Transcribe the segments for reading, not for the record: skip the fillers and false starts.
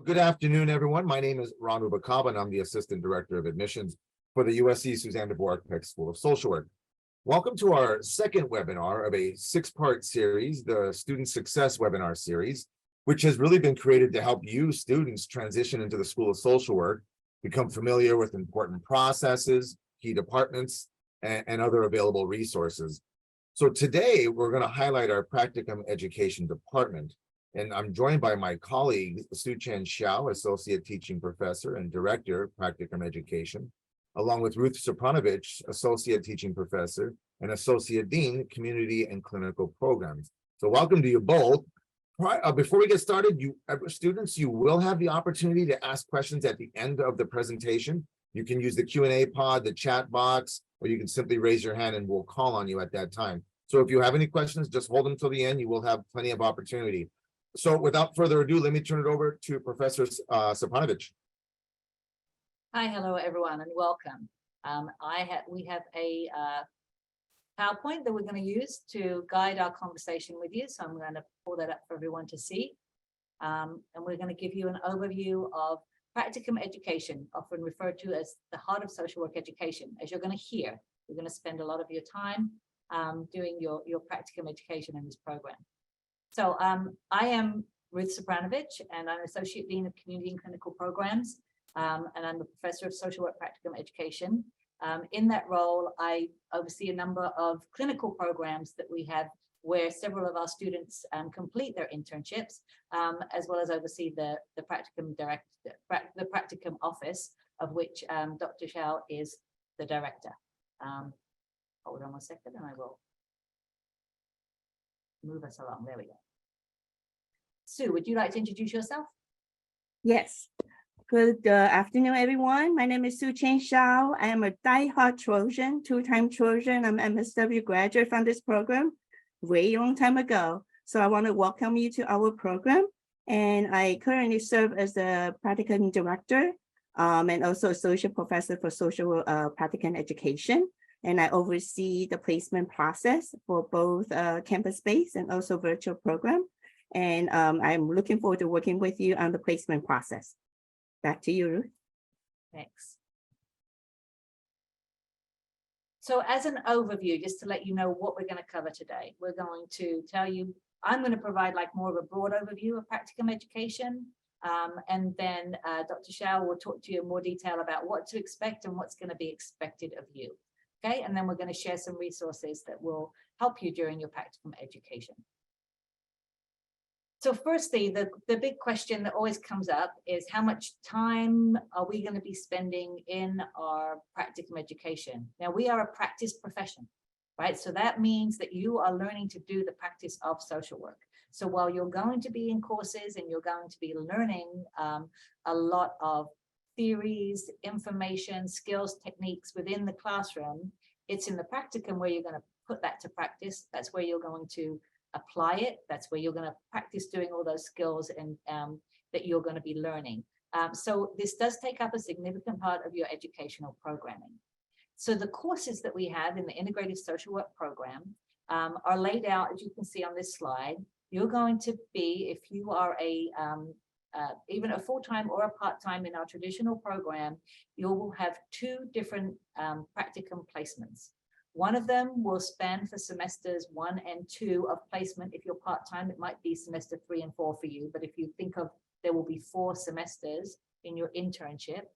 good afternoon, everyone. My name is Ron Rubacaba, and I'm the Assistant Director of Admissions for the USC Suzanne Dworak-Peck School of Social Work. Welcome to our second webinar of a six-part series, the Student Success Webinar Series, which has really been created to help you students transition into the School of Social Work, become familiar with important processes, key departments, and other available resources. So today, we're going to highlight our Practicum Education Department. And I'm joined by my colleague, Suh Chen Hsiao, Associate Teaching Professor and Director, Practicum Education, along with Ruth Supranovich, Associate Teaching Professor and Associate Dean, Community and Clinical Programs. So welcome to you both. Before we get started, students, you will have the opportunity to ask questions at the end of the presentation. You can use the Q&A pod, the chat box, or you can simply raise your hand and we'll call on you at that time. So if you have any questions, just hold them till the end. You will have plenty of opportunity. So without further ado, let me turn it over to Professor Supranovich. Hi, hello everyone, and welcome. We have a PowerPoint that we're going to use to guide our conversation with you. So I'm going to pull that up for everyone to see. And we're going to give you an overview of Practicum education, often referred to as the heart of social work education. As you're going to hear, you're going to spend a lot of your time doing your Practicum education in this program. So I am Ruth Supranovich, and I'm Associate Dean of Community and Clinical Programs, and I'm a Professor of Social Work Practicum Education. In that role, I oversee a number of clinical programs that we have where several of our students complete their internships, as well as oversee the Practicum office, of which Dr. Hsiao is the director. Hold on one second and I will move us along. There we go. Sue, would you like to introduce yourself? Yes. Good afternoon, everyone. My name is Suh Chen Hsiao. I am a diehard Trojan, two-time Trojan. I'm an MSW graduate from this program way long time ago. So I want to welcome you to our program. And I currently serve as the Practicum Director and also Associate Professor for Social Practicum Education. And I oversee the placement process for both campus-based and also virtual program. And I'm looking forward to working with you on the placement process. Back to you, Ruth. Thanks. So as an overview, just to let you know what we're going to cover today, we're going to tell you, I'm going to provide like more of a broad overview of Practicum education. And then Dr. Hsiao will talk to you in more detail about what to expect and what's going to be expected of you. Okay, and then we're going to share some resources that will help you during your Practicum education. So firstly, the big question that always comes up is how much time are we going to be spending in our Practicum education? Now, we are a practice profession, right? So that means that you are learning to do the practice of social work. So while you're going to be in courses and you're going to be learning a lot of theories, information, skills, techniques within the classroom, it's in the Practicum where you're going to put that to practice. That's where you're going to apply it. That's where you're going to practice doing all those skills and that you're going to be learning. So this does take up a significant part of your educational programming. So the courses that we have in the Integrative Social Work Program are laid out, as you can see on this slide. You're going to be, if you are even a full-time or a part-time in our traditional program, you will have two different Practicum placements. One of them will span for semesters 1 and 2 of placement. If you're part-time, it might be semester 3 and 4 for you. But if you think of, there will be 4 semesters in your internship.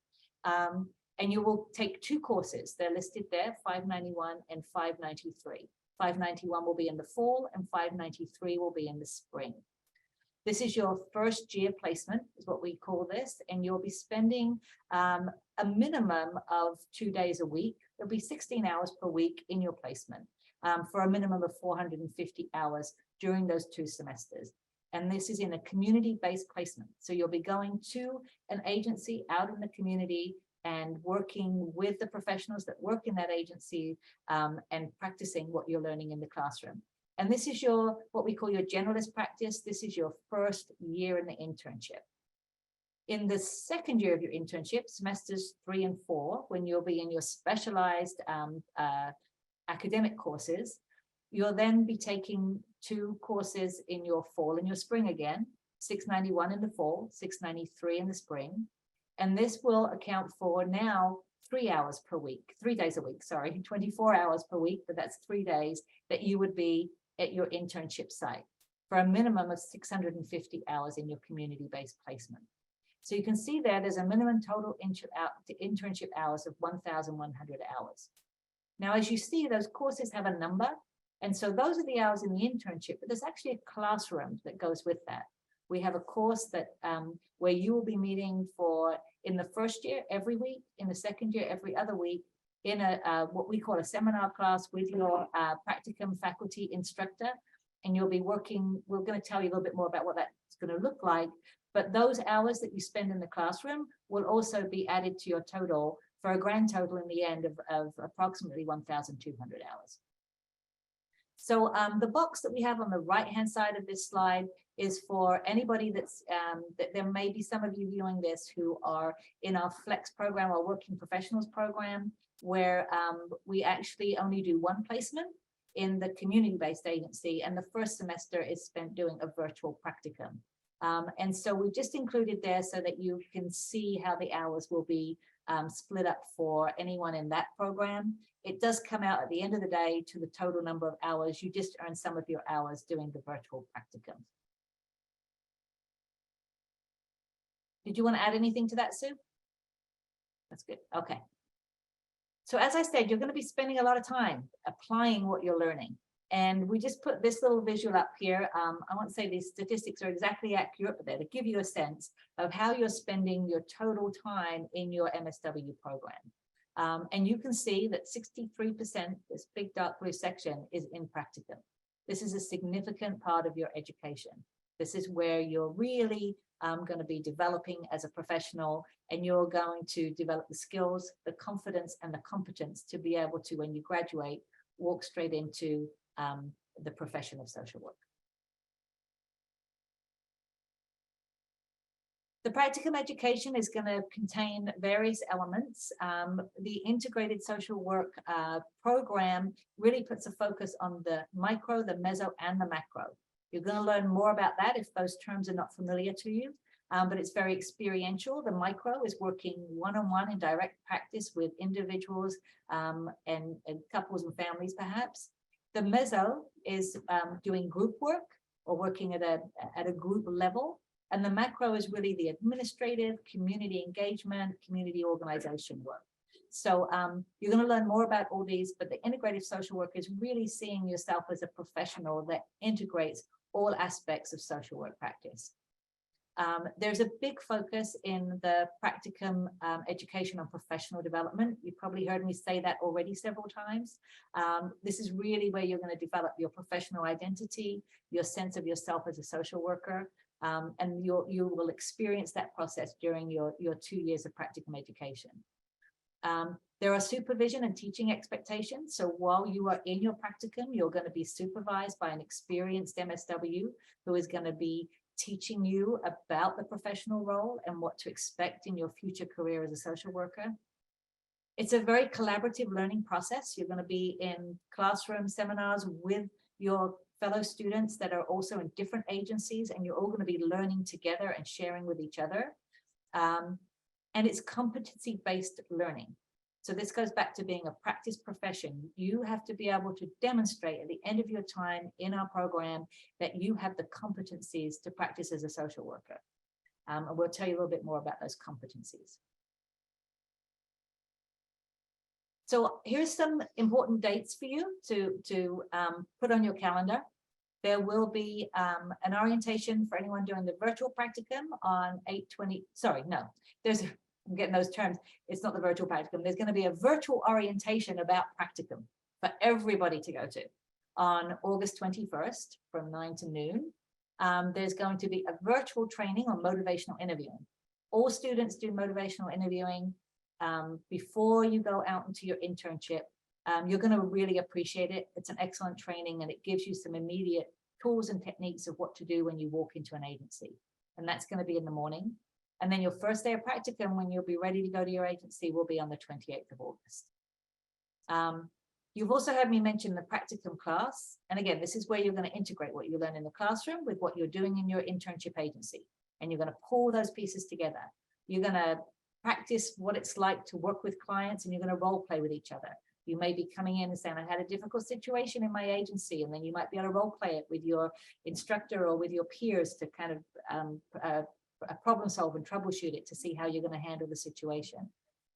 And you will take 2 courses. They're listed there, 591 and 593. 591 will be in the fall and 593 will be in the spring. This is your first year placement, is what we call this, and you'll be spending a minimum of 2 days a week. There'll be 16 hours per week in your placement for a minimum of 450 hours during those 2 semesters. And this is in a community-based placement. So you'll be going to an agency out in the community and working with the professionals that work in that agency and practicing what you're learning in the classroom. And this is your, what we call your generalist practice. This is your first year in the internship. In the second year of your internship, semesters 3 and 4, when you'll be in your specialized academic courses, you'll then be taking 2 courses in your fall and your spring again. $691 in the fall, $693 in the spring. And this will account for now 3 hours per week, 3 days a week, sorry, 24 hours per week, but that's 3 days that you would be at your internship site for a minimum of 650 hours in your community-based placement. So you can see there's a minimum total internship hours of 1,100 hours. Now, as you see, those courses have a number. And so those are the hours in the internship, but there's actually a classroom that goes with that. We have a course that where you will be meeting in the first year every week, in the second year every other week, in what we call a seminar class with your practicum faculty instructor. And you'll be working, we're going to tell you a little bit more about what that's going to look like. But those hours that you spend in the classroom will also be added to your total for a grand total in the end of approximately 1,200 hours. So the box that we have on the right-hand side of this slide is for anybody that there may be some of you viewing this who are in our Flex program, our Working Professionals program, where we actually only do one placement in the community-based agency, and the first semester is spent doing a virtual practicum. And so we just included there so that you can see how the hours will be split up for anyone in that program. It does come out at the end of the day to the total number of hours. You just earn some of your hours doing the virtual practicum. Did you want to add anything to that, Sue? That's good. Okay. So as I said, you're going to be spending a lot of time applying what you're learning. And we just put this little visual up here. I won't say these statistics are exactly accurate, but they're to give you a sense of how you're spending your total time in your MSW program. And you can see that 63%, this big dark blue section, is in practicum. This is a significant part of your education. This is where you're really going to be developing as a professional, and you're going to develop the skills, the confidence, and the competence to be able to, when you graduate, walk straight into the profession of social work. The practicum education is going to contain various elements. The integrated social work program really puts a focus on the micro, the meso, and the macro. You're going to learn more about that if those terms are not familiar to you, but it's very experiential. The micro is working one-on-one in direct practice with individuals and couples and families, perhaps. The meso is doing group work or working at a group level. And the macro is really the administrative, community engagement, community organization work. So you're going to learn more about all these, but the integrative social work is really seeing yourself as a professional that integrates all aspects of social work practice. There's a big focus in the practicum education on professional development. You probably heard me say that already several times. This is really where you're going to develop your professional identity, your sense of yourself as a social worker, and you will experience that process during your 2 years of practicum education. There are supervision and teaching expectations. So while you are in your practicum, you're going to be supervised by an experienced MSW who is going to be teaching you about the professional role and what to expect in your future career as a social worker. It's a very collaborative learning process. You're going to be in classroom seminars with your fellow students that are also in different agencies, and you're all going to be learning together and sharing with each other. And it's competency-based learning. So this goes back to being a practice profession. You have to be able to demonstrate at the end of your time in our program that you have the competencies to practice as a social worker. And we'll tell you a little bit more about those competencies. So here's some important dates for you to put on your calendar. There will be an orientation for anyone doing the virtual practicum on 8/20. Sorry, no, I'm getting those terms. It's not the virtual practicum. There's going to be a virtual orientation about practicum for everybody to go to on August 21st from 9 to noon. There's going to be a virtual training on motivational interviewing. All students do motivational interviewing before you go out into your internship. You're going to really appreciate it. It's an excellent training, and it gives you some immediate tools and techniques of what to do when you walk into an agency. And that's going to be in the morning. And then your first day of practicum, when you'll be ready to go to your agency, will be on the 28th of August. You've also heard me mention the practicum class. And again, this is where you're going to integrate what you learn in the classroom with what you're doing in your internship agency. And you're going to pull those pieces together. You're going to practice what it's like to work with clients, and you're going to role play with each other. You may be coming in and saying, I had a difficult situation in my agency, and then you might be able to role play it with your instructor or with your peers to kind of problem solve and troubleshoot it to see how you're going to handle the situation.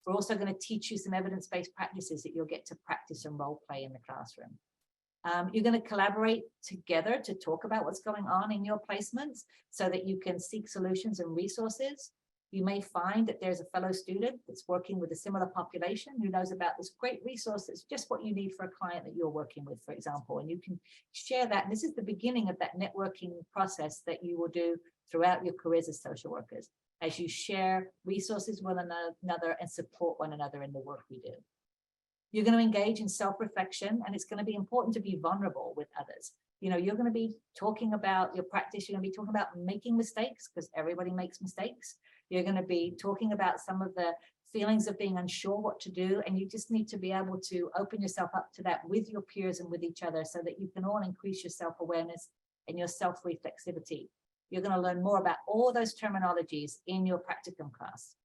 We're also going to teach you some evidence-based practices that you'll get to practice and role play in the classroom. You're going to collaborate together to talk about what's going on in your placements so that you can seek solutions and resources. You may find that there's a fellow student that's working with a similar population who knows about this great resource that's just what you need for a client that you're working with, for example, and you can share that. And this is the beginning of that networking process that you will do throughout your careers as social workers, as you share resources with one another and support one another in the work we do. You're going to engage in self-reflection, and it's going to be important to be vulnerable with others. You know, you're going to be talking about your practice. You're going to be talking about making mistakes, because everybody makes mistakes. You're going to be talking about some of the feelings of being unsure what to do, and you just need to be able to open yourself up to that with your peers and with each other so that you can all increase your self-awareness and your self-reflexivity. You're going to learn more about all those terminologies in your practicum class.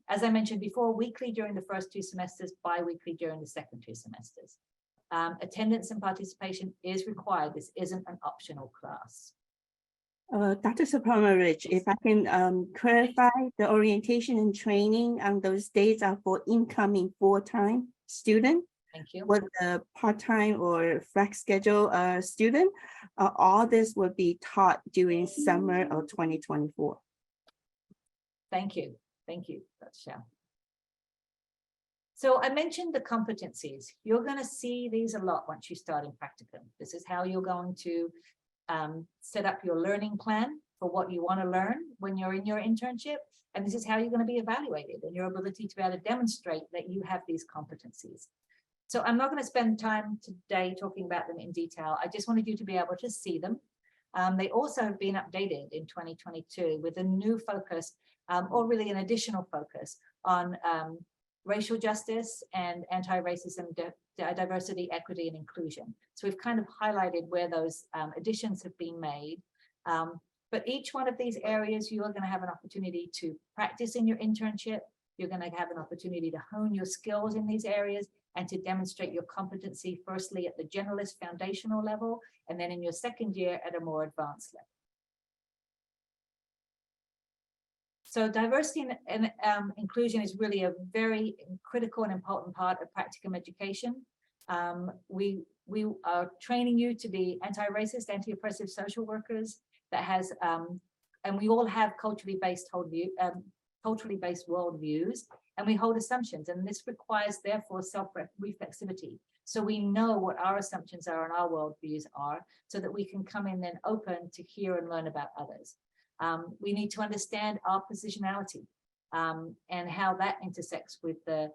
As I mentioned before, weekly during the first 2 semesters, bi-weekly during the second 2 semesters. Attendance and participation is required. This isn't an optional class. Dr. Supranovich, if I can clarify, the orientation and training on those days are for incoming full-time student. Thank you. With the part-time or flex schedule student, all this will be taught during summer of 2024. Thank you. Thank you, Dr. Hsiao. So I mentioned the competencies. You're going to see these a lot once you start in practicum. This is how you're going to set up your learning plan for what you want to learn when you're in your internship. And this is how you're going to be evaluated and your ability to be able to demonstrate that you have these competencies. So I'm not going to spend time today talking about them in detail. I just wanted you to be able to see them. They also have been updated in 2022 with a new focus, or really an additional focus on racial justice and anti-racism, diversity, equity, and inclusion. So we've kind of highlighted where those additions have been made. But each one of these areas, you are going to have an opportunity to practice in your internship. You're going to have an opportunity to hone your skills in these areas and to demonstrate your competency, firstly at the generalist foundational level, and then in your second year at a more advanced level. So diversity and inclusion is really a very critical and important part of practicum education. We are training you to be anti-racist, anti-oppressive social workers that has, and we all have culturally based worldviews, and we hold assumptions, and this requires therefore self-reflexivity. So we know what our assumptions are and our worldviews are, so that we can come in then open to hear and learn about others. We need to understand our positionality and how that intersects with the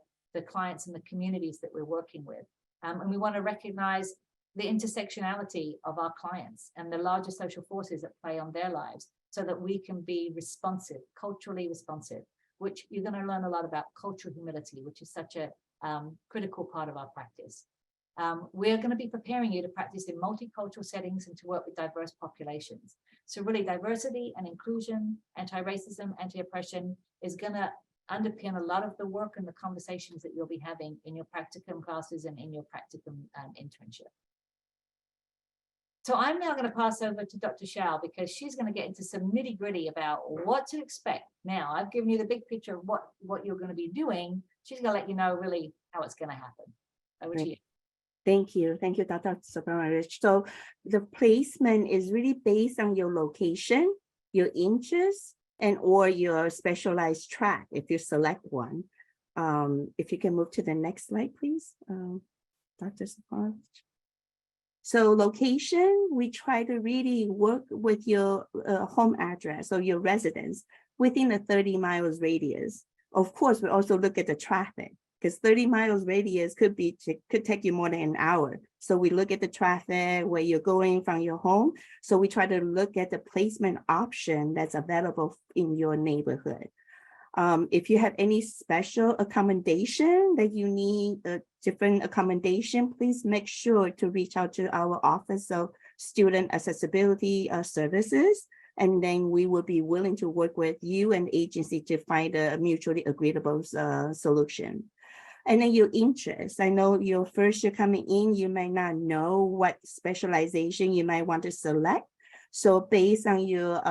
clients and the communities that we're working with. And we want to recognize the intersectionality of our clients and the larger social forces that play on their lives so that we can be responsive, culturally responsive, which you're going to learn a lot about cultural humility, which is such a critical part of our practice. We're going to be preparing you to practice in multicultural settings and to work with diverse populations. So really diversity and inclusion, anti-racism, anti-oppression is going to underpin a lot of the work and the conversations that you'll be having in your practicum classes and in your practicum internship. So I'm now going to pass over to Dr. Hsiao because she's going to get into some nitty-gritty about what to expect. Now, I've given you the big picture of what you're going to be doing. She's going to let you know really how it's going to happen. Over to you. Thank you. Thank you, Dr. Supranovich. So the placement is really based on your location, your interests, and or your specialized track if you select one. If you can move to the next slide, please, Dr. Supranovich. So location, we try to really work with your home address or your residence within a 30 miles radius. Of course, we also look at the traffic because 30 miles radius could take you more than an hour. So we look at the traffic, where you're going from your home. So we try to look at the placement option that's available in your neighborhood. If you have any special accommodation that you need a different accommodation, please make sure to reach out to our Office of Student Accessibility Services. And then we will be willing to work with you and agency to find a mutually agreeable solution. And then your interest. I know your first year coming in, you might not know what specialization you might want to select. So based on your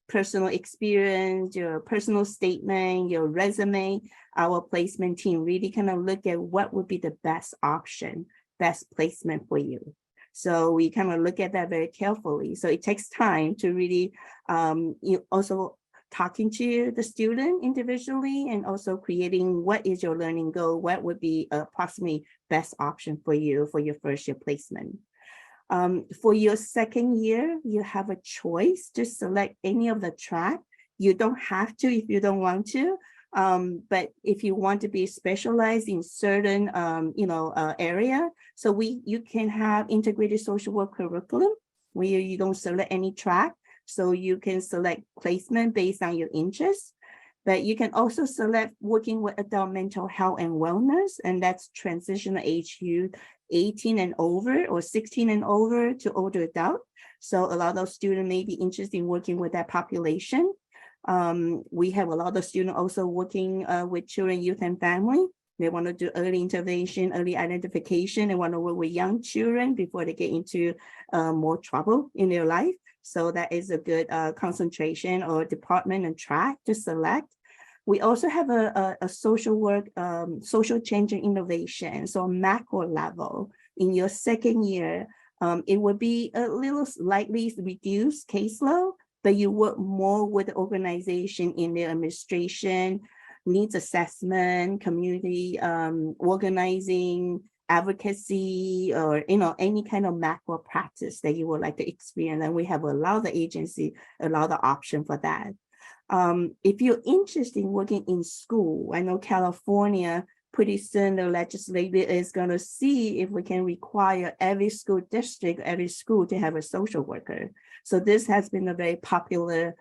personal experience, your personal statement, your resume, our placement team really kind of look at what would be the best option, best placement for you. So we kind of look at that very carefully. So it takes time to really you also talking to the student individually and also creating what is your learning goal, what would be approximately best option for you for your first year placement. For your second year, you have a choice to select any of the track. You don't have to if you don't want to, but if you want to be specialized in certain area, so you can have integrated social work curriculum where you don't select any track. So you can select placement based on your interests, but you can also select working with adult mental health and wellness, and that's transitional age youth 18 and over or 16 and over to older adult. So a lot of students may be interested in working with that population. We have a lot of students also working with children, youth, and family. They want to do early intervention, early identification. They want to work with young children before they get into more trouble in their life. So that is a good concentration or department and track to select. We also have a social work, social change and innovation. So macro level in your second year, it would be a little slightly reduced caseload, but you work more with the organization in their administration, needs assessment, community organizing, advocacy, or any kind of macro practice that you would like to experience. And we have a lot of agency, a lot of option for that. If you're interested in working in school, I know California, pretty soon the legislature is going to see if we can require every school district, every school to have a social worker. So this has been a very popular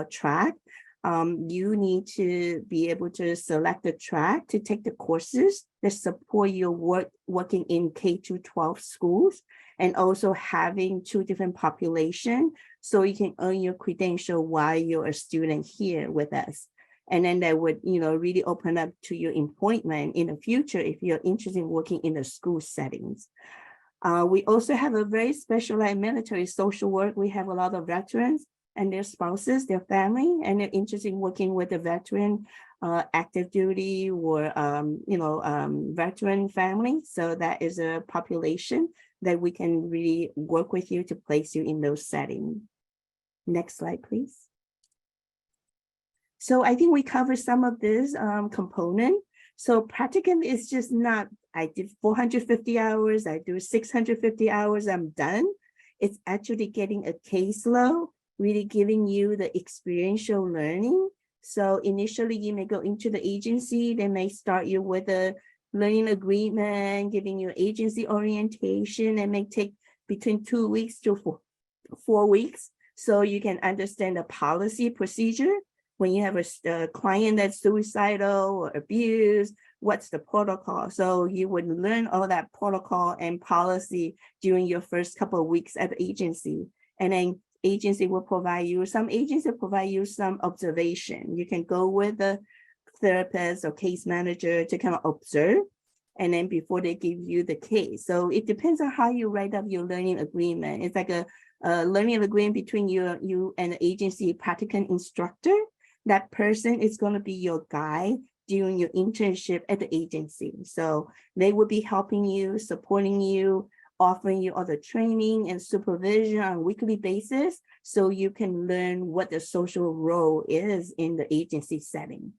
track. You need to be able to select a track to take the courses that support your working in K-12 schools, and also having 2 different populations so you can earn your credential while you're a student here with us. And then that would, really open up to your employment in the future if you're interested in working in the school settings. We also have a very specialized military social work. We have a lot of veterans and their spouses, their family, and they're interested in working with a veteran, active duty or, veteran family. So that is a population that we can really work with you to place you in those settings. Next slide, please. So I think we covered some of this component. So practicum is just not, I did 450 hours, I do 650 hours, I'm done. It's actually getting a caseload, really giving you the experiential learning. So initially you may go into the agency, they may start you with a learning agreement, giving you agency orientation, and may take between 2 weeks to 4 weeks. So you can understand the policy procedure. When you have a client that's suicidal or abused, what's the protocol? So you would learn all that protocol and policy during your first couple of weeks at the agency. And then agency will provide you, some agencies provide you some observation. You can go with the therapist or case manager to kind of observe, and then before they give you the case. So it depends on how you write up your learning agreement. It's like a learning agreement between you and the agency practicum instructor. That person is going to be your guide during your internship at the agency. So they will be helping you, supporting you, offering you all the training and supervision on a weekly basis so you can learn what the social role is in the agency setting.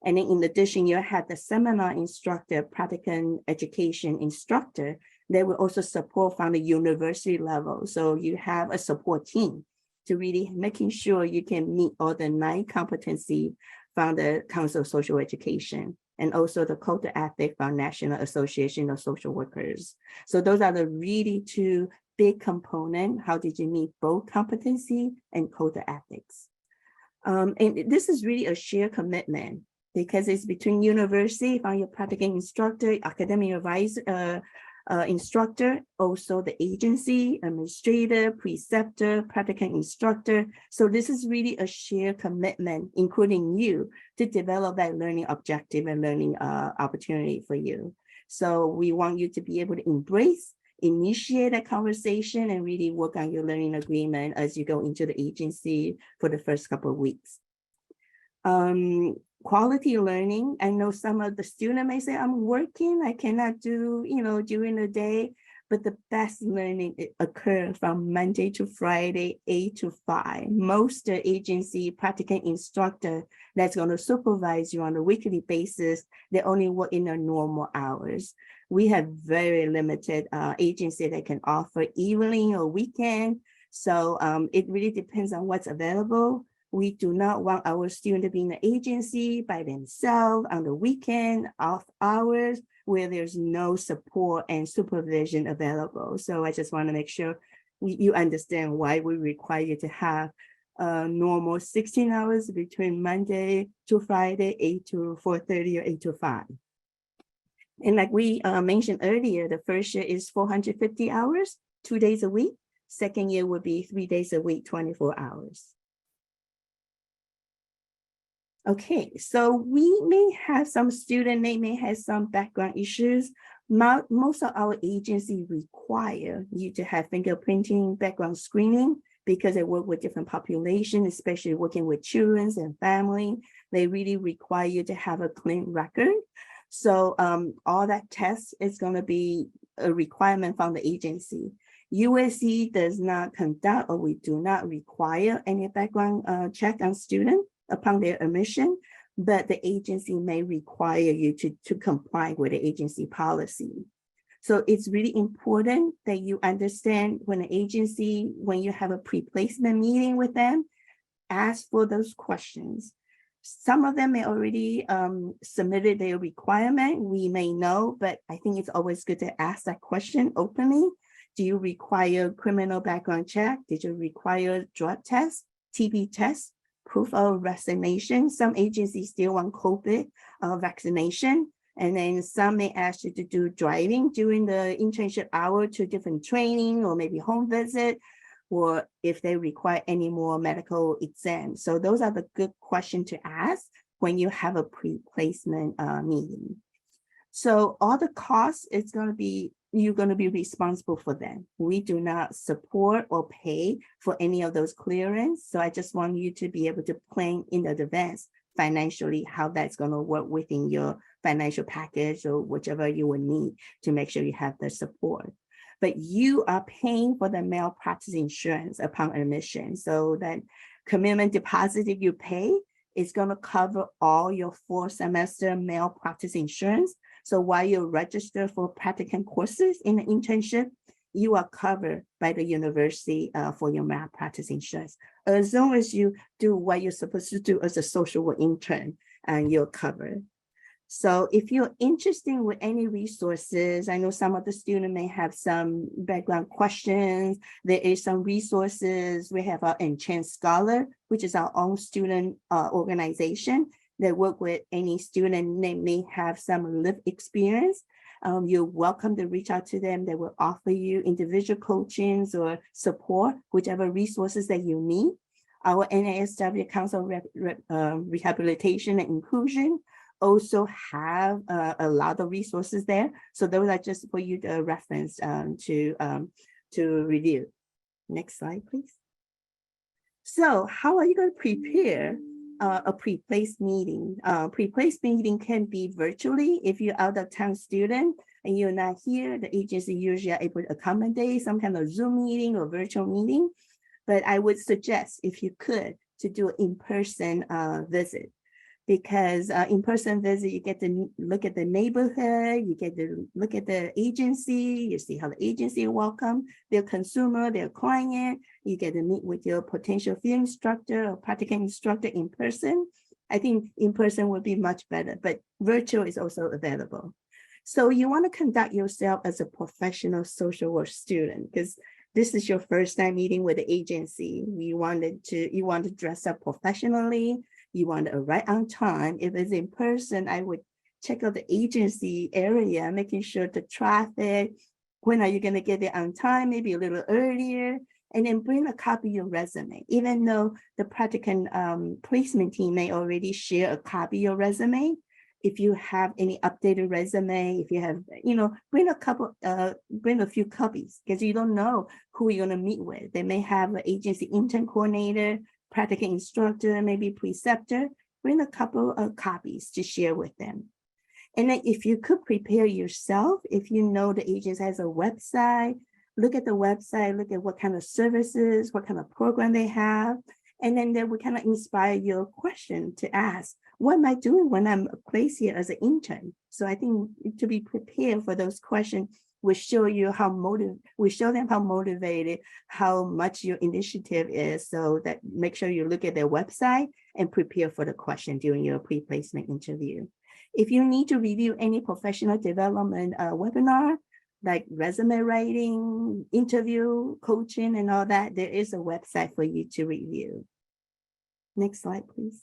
And then in addition, you have the seminar instructor, practicum education instructor. They will also support from the university level. So you have a support team to really making sure you can meet all the 9 competency from the Council of Social Education, and also the Code of Ethics from National Association of Social Workers. So those are the really 2 big components. How did you meet both competency and Code of Ethics? And this is really a shared commitment because it's between university, find your practicum instructor, academic advisor, instructor, also the agency, administrator, preceptor, practicum instructor. So this is really a shared commitment, including you, to develop that learning objective and learning opportunity for you. So we want you to be able to embrace, initiate a conversation, and really work on your learning agreement as you go into the agency for the first couple of weeks. Quality learning. I know some of the students may say, I'm working, I cannot do, during the day, but the best learning occurs from Monday to Friday, 8 to 5. Most agency practicum instructor that's going to supervise you on a weekly basis, they only work in their normal hours. We have very limited agency that can offer evening or weekend. So it really depends on what's available. We do not want our student to be in the agency by themselves on the weekend, off hours, where there's no support and supervision available. So I just want to make sure you understand why we require you to have normal 16 hours between Monday to Friday, 8 to 4:30 or 8 to 5. And like we mentioned earlier, the first year is 450 hours, 2 days a week. Second year would be 3 days a week, 24 hours. Okay, so we may have some student, they may have some background issues. Most of our agencies require you to have fingerprinting, background screening, because they work with different populations, especially working with children and family. They really require you to have a clean record. So all that tests is going to be a requirement from the agency. USC does not conduct, or we do not require any background check on students upon their admission, but the agency may require you to comply with the agency policy. So it's really important that you understand when the agency, when you have a pre-placement meeting with them, ask for those questions. Some of them may already submitted their requirement, we may know, but I think it's always good to ask that question openly. Do you require criminal background check? Did you require drug test, TB test? Proof of vaccination. Some agencies still want COVID vaccination. And then some may ask you to do driving during the internship hour to different training or maybe home visit, or if they require any more medical exams. So those are the good questions to ask when you have a pre-placement meeting. So all the costs, it's going to be, you're going to be responsible for them. We do not support or pay for any of those clearance. So I just want you to be able to plan in advance financially how that's going to work within your financial package or whichever you will need to make sure you have the support. But you are paying for the malpractice insurance upon admission. So that commitment deposit, if you pay, is going to cover all your 4-semester malpractice insurance. So while you register for practicum courses in the internship, you are covered by the university for your malpractice insurance. As long as you do what you're supposed to do as a social work intern, and you're covered. So if you're interested with any resources, I know some of the students may have some background questions. There is some resources. We have our Enchant Scholar, which is our own student organization that work with any student that may have some lived experience. You're welcome to reach out to them. They will offer you individual coachings or support, whichever resources that you need. Our NASW Council Rehabilitation and Inclusion also have a lot of resources there. So those are just for you to reference to review. Next slide, please. So how are you going to prepare a pre-placed meeting? Pre-placed meeting can be virtually. If you're out of town student and you're not here, the agency usually are able to accommodate some kind of Zoom meeting or virtual meeting. But I would suggest, if you could, to do an in-person visit. Because in-person visit, you get to look at the neighborhood, you get to look at the agency, you see how the agency welcome their consumer, their client, you get to meet with your potential field instructor or practicum instructor in person. I think in person would be much better, but virtual is also available. So you want to conduct yourself as a professional social work student, because this is your first time meeting with the agency. You want to dress up professionally. You want to arrive on time. If it's in person, I would check out the agency area, making sure the traffic, when are you going to get there on time, maybe a little earlier, and then bring a copy of your resume. Even though the Practicum placement team may already share a copy of your resume, if you have any updated resume, if you have, bring a few copies, because you don't know who you're going to meet with. They may have an agency intern coordinator, practicum instructor, maybe preceptor. Bring a couple of copies to share with them. And then if you could prepare yourself, if you know the agency has a website, look at the website, look at what kind of services, what kind of program they have. And then that would kind of inspire your question to ask, what am I doing when I'm placed here as an intern? So I think to be prepared for those questions will show you them how motivated, how much your initiative is. So that make sure you look at their website and prepare for the question during your pre-placement interview. If you need to review any professional development webinar, like resume writing, interview, coaching, and all that, there is a website for you to review. Next slide, please.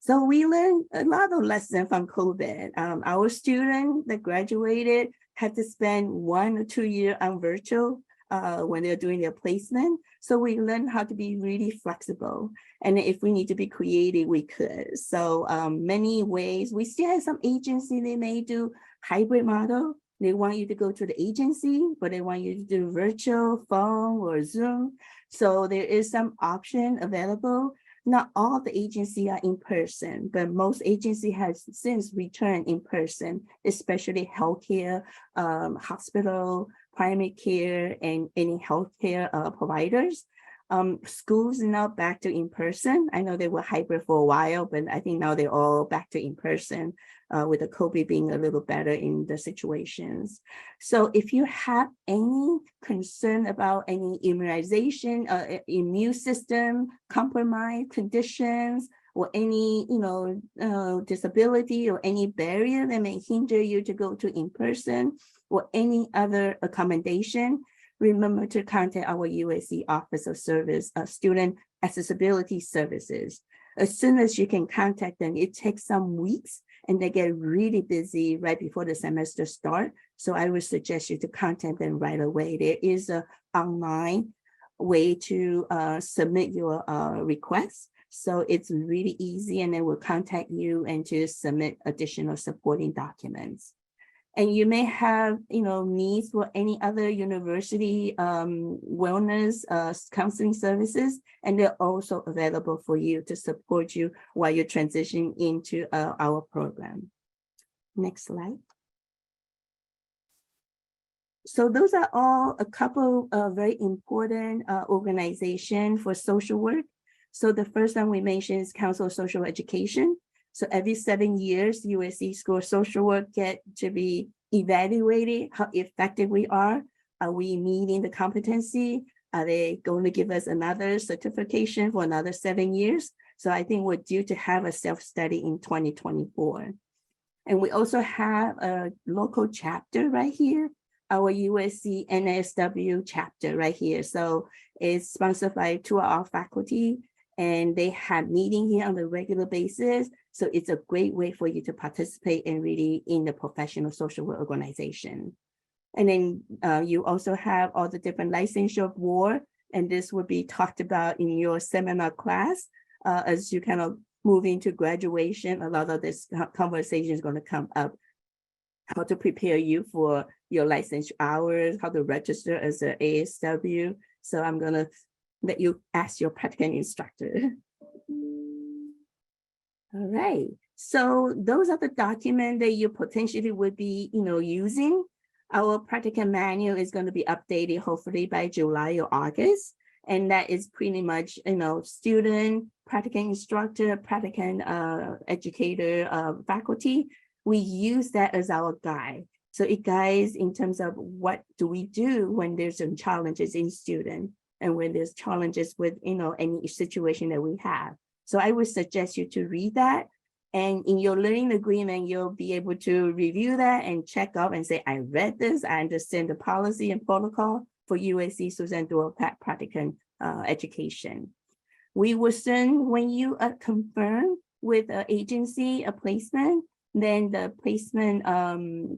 So we learned a lot of lessons from COVID. Our students that graduated had to spend 1 or 2 years on virtual when they're doing their placement. So we learned how to be really flexible. And if we need to be creative, we could. So many ways, we still have some agency, they may do hybrid model. They want you to go to the agency, but they want you to do virtual, phone, or Zoom. So there is some option available. Not all of the agency are in person, but most agency has since returned in person, especially healthcare, hospital, primary care, and any healthcare providers. Schools are now back to in person. I know they were hybrid for a while, but I think now they're all back to in person with the COVID being a little better in the situations. So if you have any concern about any immunization, immune system compromise conditions, or any disability or any barrier that may hinder you to go to in person, or any other accommodation, remember to contact our USC Office of Student Accessibility Services. As soon as you can contact them, it takes some weeks and they get really busy right before the semester start. So I would suggest you to contact them right away. There is an online way to submit your request. So it's really easy, and they will contact you and to submit additional supporting documents. And you may have, needs for any other university wellness counseling services, and they're also available for you to support you while you're transitioning into our program. Next slide. So those are all a couple of very important organizations for social work. So the first one we mentioned is Council of Social Education. So every 7 years, USC School of Social Work get to be evaluated how effective we are. Are we meeting the competency? Are they going to give us another certification for another 7 years? So I think we're due to have a self-study in 2024. And we also have a local chapter right here, our USC NSW chapter right here. So it's sponsored by 2 of our faculty, and they have meeting here on a regular basis. So it's a great way for you to participate and really in the professional social work organization. And then you also have all the different licensure board, and this will be talked about in your seminar class as you kind of move into graduation. A lot of this conversation is going to come up. How to prepare you for your licensure hours, how to register as an ASW. So I'm going to let you ask your practicum instructor. All right, so those are the documents that you potentially would be, using. Our practicum manual is going to be updated hopefully by July or August, and that is pretty much, student, practicum instructor, practicum educator, faculty. We use that as our guide. So it guides in terms of what do we do when there's some challenges in student, and when there's challenges with, any situation that we have. So I would suggest you to read that. And in your learning agreement, you'll be able to review that and check off and say, I read this, I understand the policy and protocol. for USC Suzanne Dworak-Peck Practicum education. We will send, when you confirm with an agency, a placement, then the placement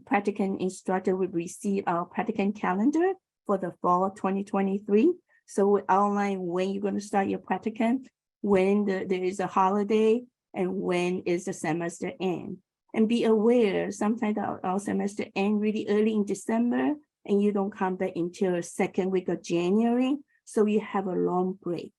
practicum instructor will receive our practicum calendar for the fall 2023. So we outline when you're going to start your practicum, when there is a holiday, and when is the semester end. And be aware, sometimes our semester end really early in December, and you don't come back until second week of January. So you have a long break.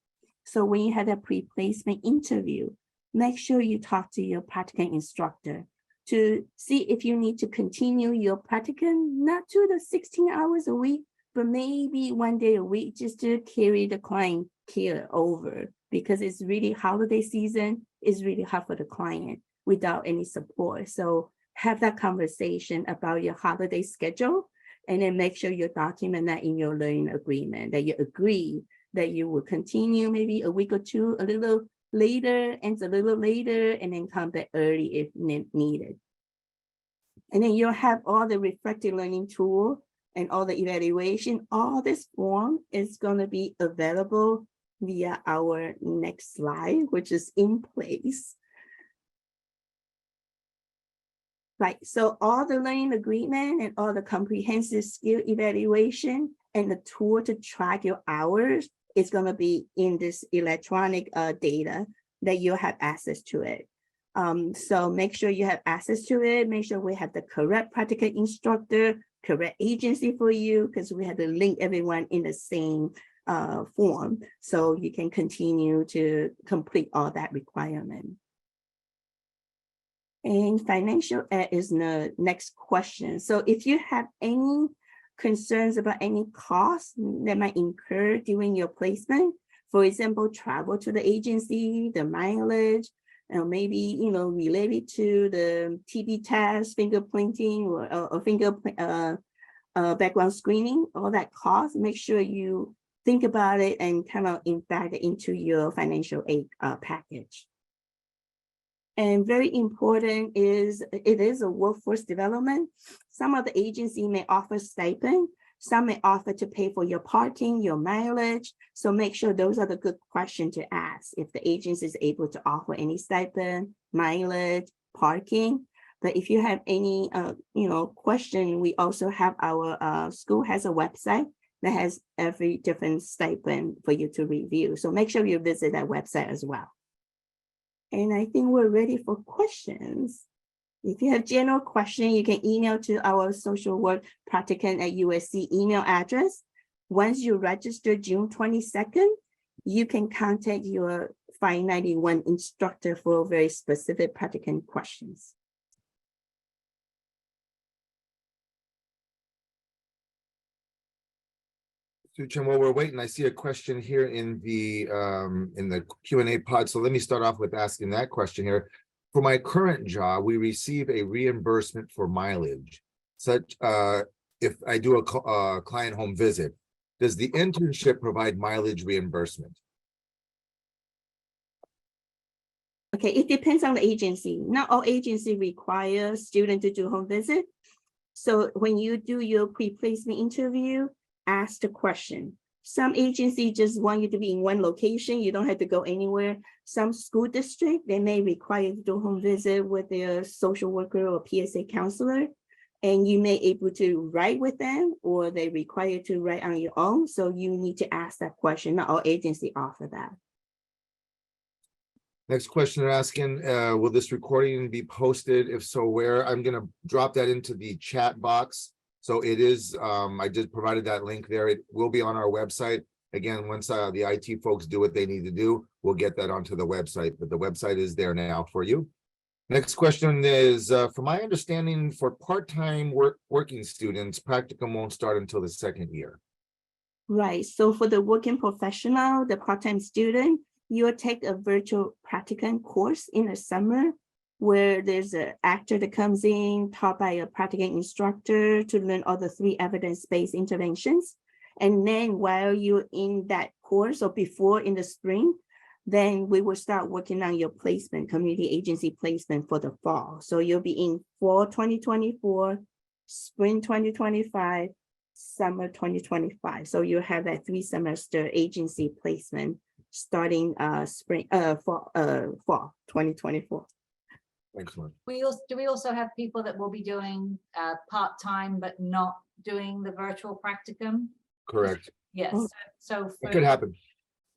So when you have a pre-placement interview, make sure you talk to your practicum instructor to see if you need to continue your practicum, not to the 16 hours a week, but maybe 1 day a week, just to carry the client care over, because it's really holiday season, it's really hard for the client without any support. So have that conversation about your holiday schedule, and then make sure you document that in your learning agreement, that you agree that you will continue maybe a week or two, a little later, ends a little later, and then come back early if needed. And then you'll have all the reflective learning tool and all the evaluation. All this form is going to be available via our next slide, which is in place. Right, so all the learning agreement and all the comprehensive skill evaluation and the tool to track your hours is going to be in this electronic data that you'll have access to it. So make sure you have access to it. Make sure we have the correct practical instructor, correct agency for you, because we have to link everyone in the same form, so you can continue to complete all that requirement. And financial aid is the next question. So if you have any concerns about any costs that might incur during your placement, for example, travel to the agency, the mileage, maybe related to the TB test, fingerprinting, or background screening, all that cost, make sure you think about it and kind of embed it into your financial aid package. And very important is, it is a workforce development. Some of the agency may offer stipend, some may offer to pay for your parking, your mileage. So make sure those are the good questions to ask if the agency is able to offer any stipend, mileage, parking. But if you have any question, we also have our school has a website that has every different stipend for you to review. So make sure you visit that website as well. And I think we're ready for questions. If you have general questions, you can email to our social work practicum at USC email address. Once you register June 22nd, you can contact your 591 instructor for very specific practicum questions. Suh Chen, while we're waiting, I see a question here in the Q&A pod. So let me start off with asking that question here. For my current job, we receive a reimbursement for mileage. Such if I do a client home visit, does the internship provide mileage reimbursement? Okay, it depends on the agency. Not all agencies require students to do home visit. So when you do your pre-placement interview, ask the question. Some agencies just want you to be in one location. You don't have to go anywhere. Some school district, they may require you to do home visit with their social worker or PSA counselor, and you may able to write with them, or they require you to write on your own. So you need to ask that question. Not all agencies offer that. Next question they're asking, will this recording be posted? If so, where? I'm going to drop that into the chat box. So it is, I just provided that link there. It will be on our website. Again, once the IT folks do what they need to do, we'll get that onto the website, but the website is there now for you. Next question is, from my understanding, for part-time working students, practicum won't start until the second year. Right, so for the working professional, the part-time student, you'll take a virtual practicum course in the summer, where there's an actor that comes in, taught by a practicum instructor to learn all the 3 evidence-based interventions. And then while you're in that course, or before in the spring, then we will start working on your placement, community agency placement for the fall. So you'll be in fall 2024, spring 2025, summer 2025. So you have that 3-semester agency placement starting fall 2024. Excellent. Do we also have people that will be doing part-time but not doing the virtual practicum? Correct. Yes. Oh. So It could happen.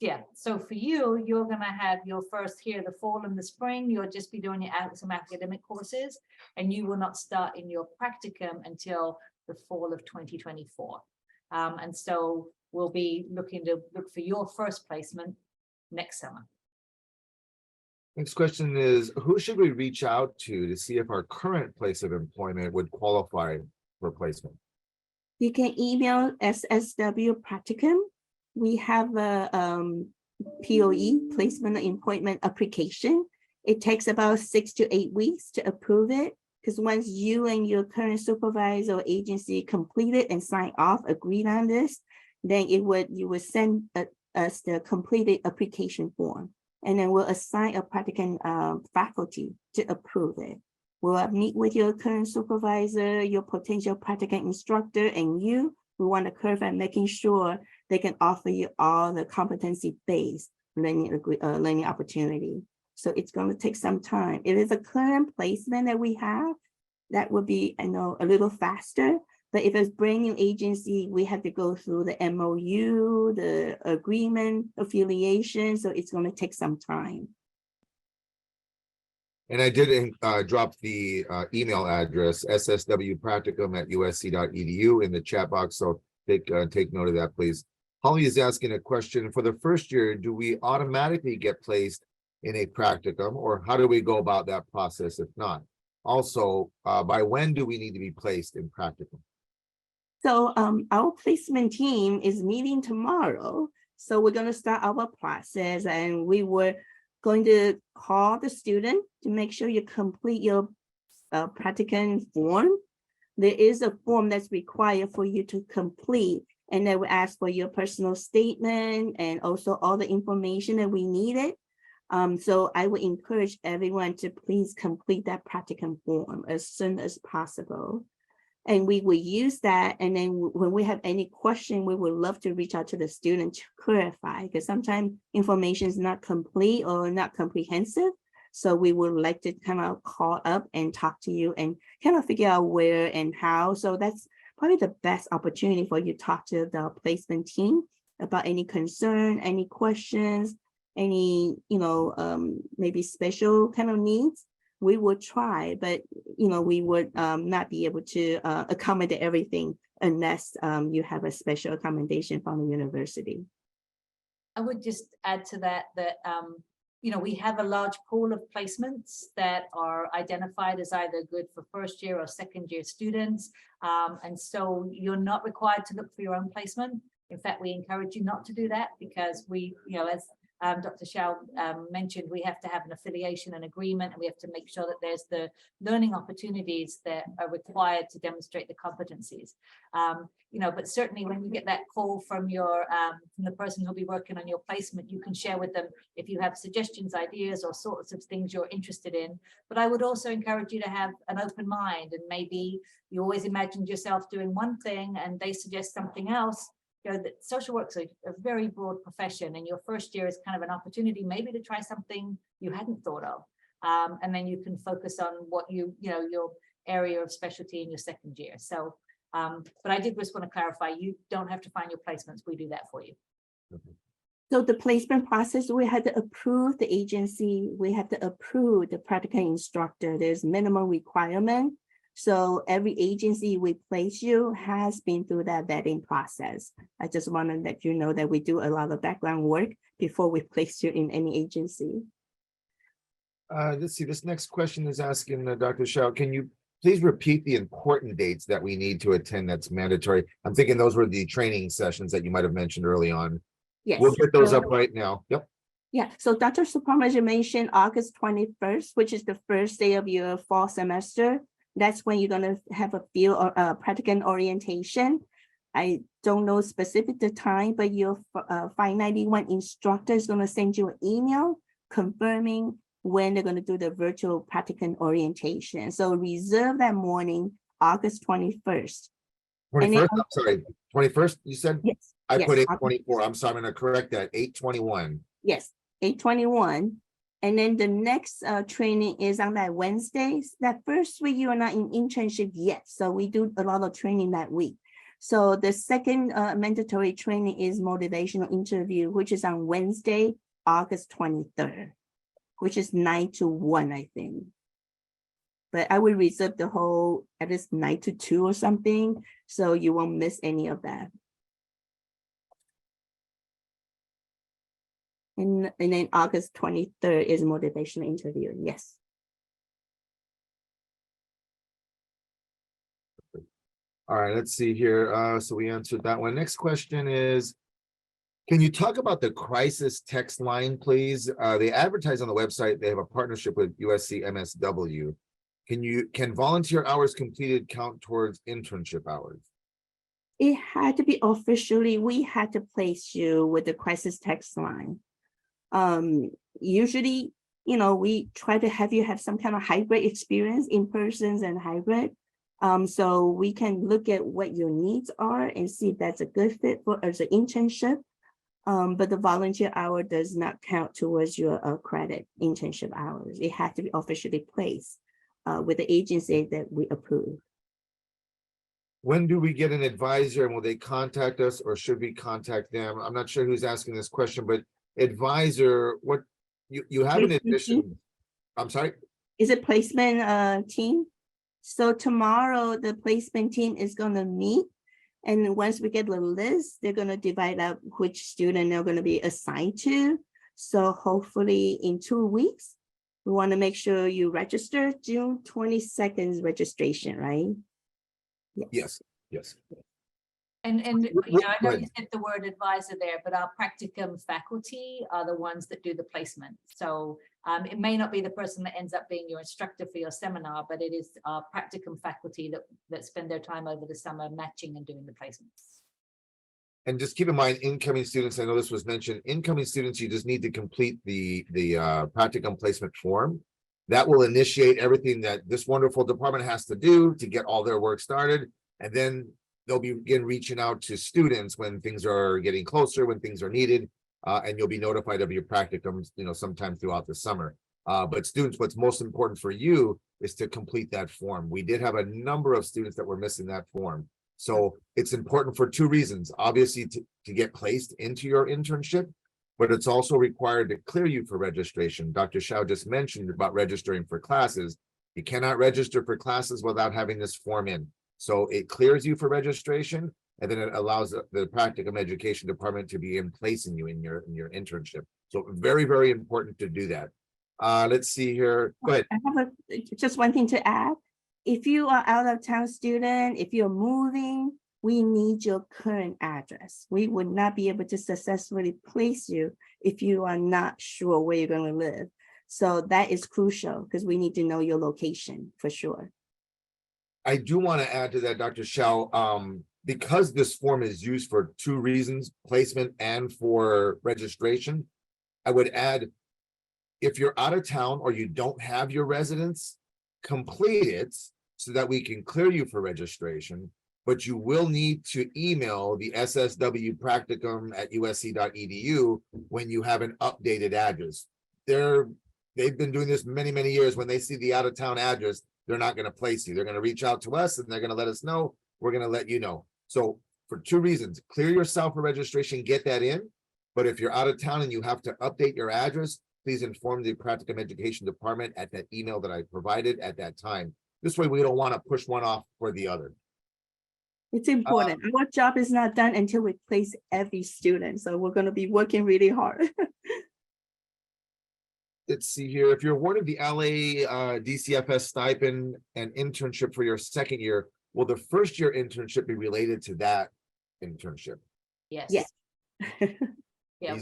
yeah, so for you, you're going to have your first here the fall and the spring. You'll just be doing some academic courses, and you will not start in your practicum until the fall of 2024. And so we'll be look for your first placement next summer. Next question is, who should we reach out to see if our current place of employment would qualify for placement? You can email SSW Practicum. We have a POE, placement and appointment application. It takes about 6 to 8 weeks to approve it, because once you and your current supervisor or agency complete it and sign off, agreed on this, then you would send us the completed application form, and then we'll assign a practicum faculty to approve it. We'll meet with your current supervisor, your potential practicum instructor, and you. We want to clarify making sure they can offer you all the competency-based learning opportunity. So it's going to take some time. If it's a current placement that we have, that would be, I know, a little faster. But if it's brand new agency, we have to go through the MOU, the agreement, affiliation. So it's going to take some time. And I did drop the email address, sswpracticum@usc.edu in the chat box. So take note of that, please. Holly is asking a question. For the first year, do we automatically get placed in a practicum, or how do we go about that process if not? Also, by when do we need to be placed in practicum? So our placement team is meeting tomorrow. So we're going to start our process, and we were going to call the student to make sure you complete your practicum form. There is a form that's required for you to complete, and then we ask for your personal statement and also all the information that we needed. So I would encourage everyone to please complete that practicum form as soon as possible. And we will use that. And then when we have any question, we would love to reach out to the student to clarify, because sometimes information is not complete or not comprehensive. So we would like to kind of call up and talk to you and kind of figure out where and how. So that's probably the best opportunity for you to talk to the placement team about any concern, any questions, any, maybe special kind of needs. We would try, but we would not be able to accommodate everything unless you have a special accommodation from the university. I would just add to that we have a large pool of placements that are identified as either good for first year or second year students. And so you're not required to look for your own placement. In fact, we encourage you not to do that, because we, as Dr. Hsiao mentioned, we have to have an affiliation and agreement, and we have to make sure that there's the learning opportunities that are required to demonstrate the competencies. But certainly when you get that call from from the person who'll be working on your placement, you can share with them if you have suggestions, ideas, or sorts of things you're interested in. But I would also encourage you to have an open mind, and maybe you always imagined yourself doing one thing and they suggest something else. That social work's a very broad profession, and your first year is kind of an opportunity maybe to try something you hadn't thought of, and then you can focus on what your area of specialty in your second year. So but I did just want to clarify, you don't have to find your placements. We do that for you. So the placement process, we had to approve the agency, we have to approve the practicum instructor. There's minimum requirement. So every agency we place you has been through that vetting process. I just want to let you know that we do a lot of background work before we place you in any agency. Let's see, this next question is asking Dr. Hsiao, can you please repeat the important dates that we need to attend that's mandatory? I'm thinking those were the training sessions that you might have mentioned early on. Yes. We'll get those up right now. Yep. Yeah, so Dr. Supranovich mentioned August 21st, which is the first day of your fall semester. That's when you're going to have a field or practicum orientation. I don't know specific the time, but your 591 instructor is going to send you an email confirming when they're going to do the virtual practicum orientation. So reserve that morning, August 21st. And then 21st, I'm sorry, 21st, you said? Yes. I yes, put August- 8/24. I'm sorry, I'm gonna correct that. 8/21. Yes, 8/21. And then the next training is on that Wednesdays. That first week you are not in internship yet, so we do a lot of training that week. So the second mandatory training is motivational interview, which is on Wednesday, August 23rd, which is 9 to 1, I think. But I will reserve the whole, at least 9 to 2 or something, so you won't miss any of that. And then August 23rd is motivational interview, yes. All right, let's see here. So we answered that one. Next question is, can you talk about the crisis text line, please? They advertise on the website. They have a partnership with USC MSW. Can volunteer hours completed count towards internship hours? It had to be officially, we had to place you with the crisis text line. Usually, we try to have you have some kind of hybrid experience, in persons and hybrid. So we can look at what your needs are and see if that's a good fit for as an internship. But the volunteer hour does not count towards your credit internship hours. It has to be officially placed with the agency that we approve. When do we get an advisor, and will they contact us, or should we contact them? I'm not sure who's asking this question, but advisor, what you have an Placement admission. team? I'm sorry. Is it placement team? So tomorrow the placement team is going to meet, and once we get the list, they're going to divide up which student they're going to be assigned to. So hopefully in 2 weeks, we want to make sure you register. June 22nd registration, right? Yes. And I know Go ahead. you said the word advisor there, but our practicum faculty are the ones that do the placement. So it may not be the person that ends up being your instructor for your seminar, but it is our practicum faculty that spend their time over the summer matching and doing the placements. And just keep in mind, incoming students, I know this was mentioned, incoming students, you just need to complete the practicum placement form. That will initiate everything that this wonderful department has to do to get all their work started. And then they'll begin reaching out to students when things are getting closer, when things are needed, and you'll be notified of your practicums, sometime throughout the summer. But students, what's most important for you is to complete that form. We did have a number of students that were missing that form. So it's important for 2 reasons, obviously to get placed into your internship, but it's also required to clear you for registration. Dr. Hsiao just mentioned about registering for classes. You cannot register for classes without having this form in. So it clears you for registration, and then it allows the practicum education department to be placing you in your internship. So very, very important to do that. Let's see here. Go ahead. I have just one thing to add. If you are out of town student, if you're moving, we need your current address. We would not be able to successfully place you if you are not sure where you're going to live. So that is crucial because we need to know your location for sure. I do want to add to that, Dr. Hsiao, because this form is used for 2 reasons, placement and for registration. I would add, if you're out of town or you don't have your residence, complete it so that we can clear you for registration, but you will need to email the SSW practicum@usc.edu when you have an updated address. They've been doing this many, many years. When they see the out of town address, they're not going to place you. They're going to reach out to us and they're going to let us know. We're going to let you know. So for 2 reasons, clear yourself for registration, get that in. But if you're out of town and you have to update your address, please inform the practicum education department at that email that I provided at that time. This way we don't want to push one off for the other. It's important. Our job is not done until we place every student. So we're going to be working really hard. Let's see here. If you're awarded the LA DCFS stipend and internship for your 2nd year, will the 1st year internship be related to that internship? Yes. Yes. Yeah,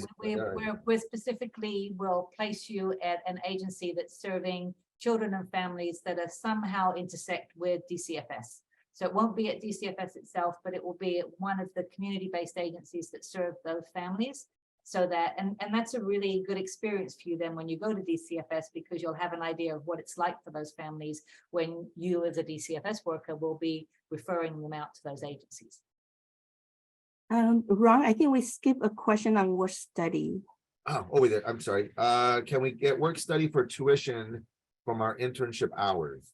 we're specifically will place you at an agency that's serving children and families that are somehow intersect with DCFS. So it won't be at DCFS itself, but it will be at one of the community-based agencies that serve those families. So that, and that's a really good experience for you then when you go to DCFS, because you'll have an idea of what it's like for those families when you as a DCFS worker will be referring them out to those agencies. Ron, I think we skipped a question on work study. Oh, over there. I'm sorry. Can we get work study for tuition from our internship hours?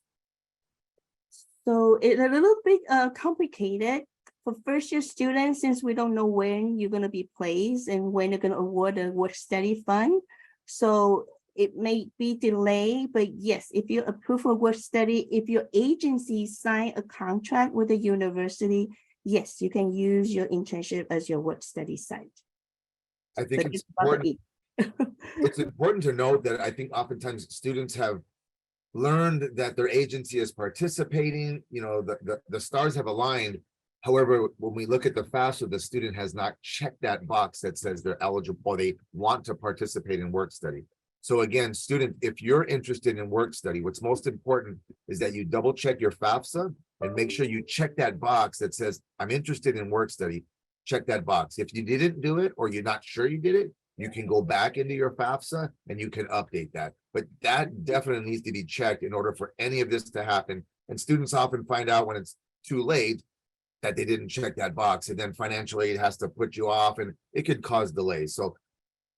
So it's a little bit complicated for first year students, since we don't know when you're going to be placed and when they're going to award a work study fund. So it may be delayed, but yes, if you approve a work study, if your agency sign a contract with the university, yes, you can use your internship as your work study site. I think But it's about important. It's important to note that I think oftentimes students have learned that their agency is participating, you know, the stars have aligned. However, when we look at the FAFSA, the student has not checked that box that says they're eligible or they want to participate in work study. So again, student, if you're interested in work study, what's most important is that you double check your FAFSA and make sure you check that box that says, I'm interested in work study. Check that box. If you didn't do it, or you're not sure you did it, you can go back into your FAFSA and you can update that. But that definitely needs to be checked in order for any of this to happen. And students often find out when it's too late that they didn't check that box, and then financial aid has to put you off and it could cause delays. So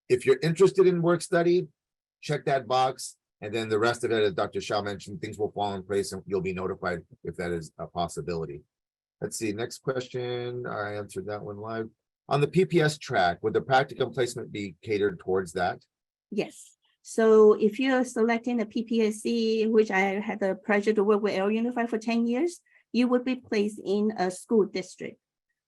if you're interested in work study, check that box. And then the rest of it, as Dr. Hsiao mentioned, things will fall in place and you'll be notified if that is a possibility. Let's see, next question. I answered that one live. On the PPS track, would the practicum placement be catered towards that? Yes. So if you're selecting a PPSC, which I had the pleasure to work with L Unified for 10 years, you would be placed in a school district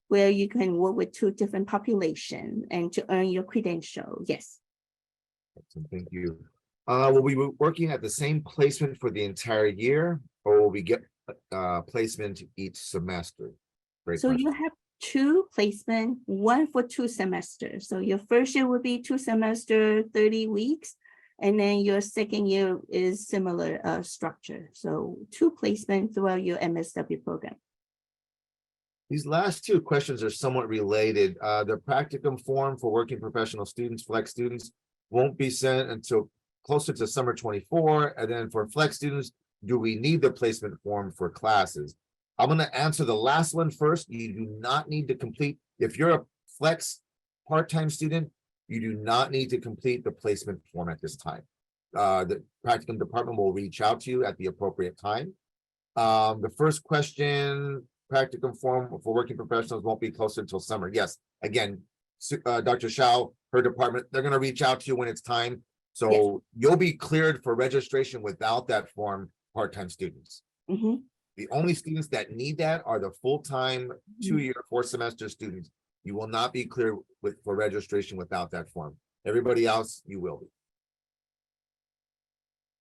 where you can work with 2 different populations and to earn your credential. Yes. Thank you. Will we be working at the same placement for the entire year, or will we get placement each semester? Great So question. you have 2 placements, 1 for 2 semesters. So your first year will be 2 semesters, 30 weeks. And then your second year is similar structure. So 2 placements throughout your MSW program. These last 2 questions are somewhat related. The practicum form for working professional students, flex students, won't be sent until closer to summer 24. And then for flex students, do we need the placement form for classes? I'm going to answer the last one first. You do not need to complete, if you're a flex part-time student, you do not need to complete the placement form at this time. The practicum department will reach out to you at the appropriate time. The first question, practicum form for working professionals won't be closer until summer. Yes, again, Dr. Hsiao, her department, they're going to reach out to you when it's time. So yes, you'll be cleared for registration without that form, part-time students. Mm-hmm. The only students that need that are the full-time 2-year, 4-semester students. You will not be clear for registration without that form. Everybody else, you will be.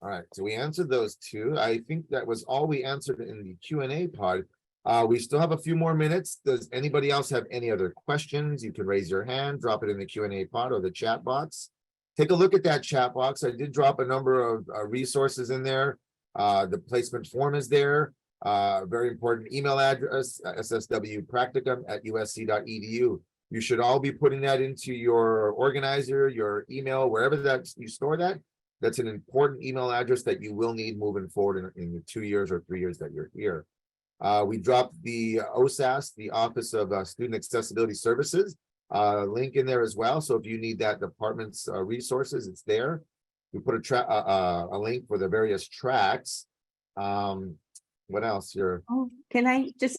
All right, so we answered those 2. I think that was all we answered in the Q&A pod. We still have a few more minutes. Does anybody else have any other questions? You can raise your hand, drop it in the Q&A pod or the chat box. Take a look at that chat box. I did drop a number of resources in there. The placement form is there. Very important email address, sswpracticum@usc.edu. You should all be putting that into your organizer, your email, wherever that you store that. That's an important email address that you will need moving forward in the 2 years or 3 years that you're here. We dropped the OSAS, the Office of Student Accessibility Services, link in there as well. So if you need that department's resources, it's there. We put a link for the various tracks. What else here? Oh, can I just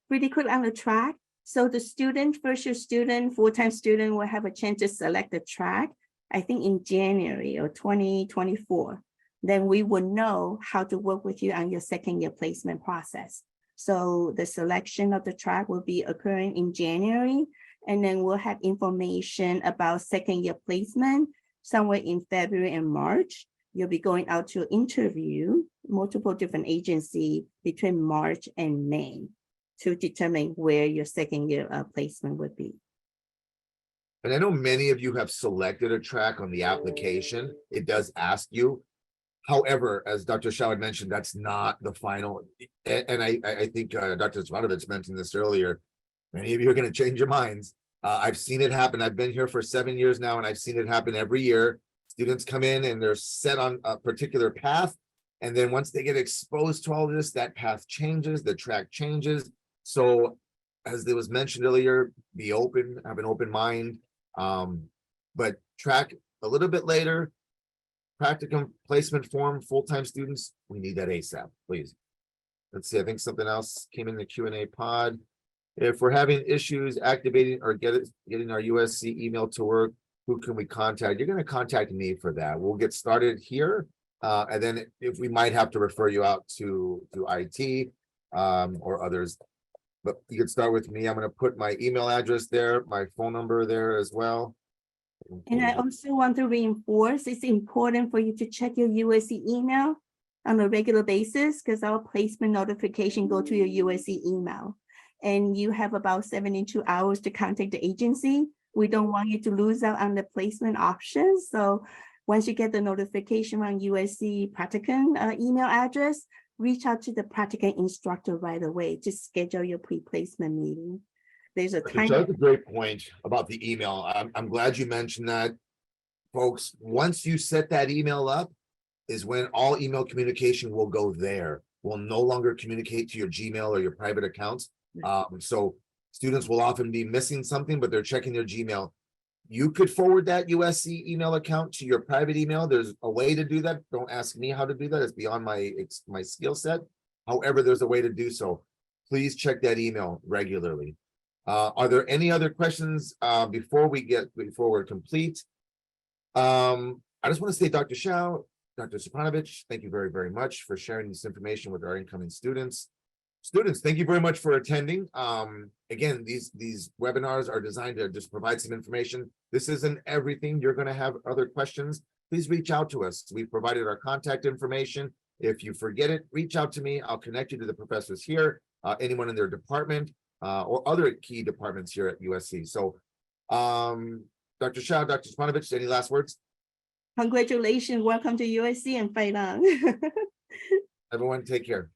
pretty quick on the track? So the student, first year student, full-time student will have a chance to select the track, I think in January or 2024. Then we will know how to work with you on your second year placement process. So the selection of the track will be occurring in January, and then we'll have information about second year placement somewhere in February and March. You'll be going out to interview multiple different agencies between March and May to determine where your second year placement would be. And I know many of you have selected a track on the application. It does ask you. However, as Dr. Hsiao had mentioned, that's not the final. And I think Dr. Supranovich mentioned this earlier. Many of you are going to change your minds. I've seen it happen. I've been here for 7 years now, and I've seen it happen every year. Students come in and they're set on a particular path. And then once they get exposed to all this, that path changes, the track changes. So as it was mentioned earlier, be open, have an open mind. But track a little bit later, practicum placement form, full-time students, we need that ASAP, please. Let's see, I think something else came in the Q&A pod. If we're having issues activating or getting our USC email to work, who can we contact? You're going to contact me for that. We'll get started here. And then if we might have to refer you out to IT or others. But you can start with me. I'm going to put my email address there, my phone number there as well. And I also want to reinforce, it's important for you to check your USC email on a regular basis because our placement notification go to your USC email. And you have about 72 hours to contact the agency. We don't want you to lose out on the placement options. So once you get the notification on USC Practicum email address, reach out to the Practicum instructor right away to schedule your pre-placement meeting. There's a time. That's a great point about the email. I'm glad you mentioned that. Folks, once you set that email up is when all email communication will go there. We'll no longer communicate to your Gmail or your private accounts. So students will often be missing something, but they're checking their Gmail. You could forward that USC email account to your private email. There's a way to do that. Don't ask me how to do that. It's beyond my skill set. However, there's a way to do so. Please check that email regularly. Are there any other questions before we're complete? I just want to say, Dr. Hsiao, Dr. Supranovich, thank you very, very much for sharing this information with our incoming students. Students, thank you very much for attending. Again, these webinars are designed to just provide some information. This isn't everything. You're going to have other questions. Please reach out to us. We've provided our contact information. If you forget it, reach out to me. I'll connect you to the professors here, anyone in their department, or other key departments here at USC. So, Dr. Hsiao, Dr. Supranovich, any last words? Congratulations. Welcome to USC and fight on. Everyone, take care.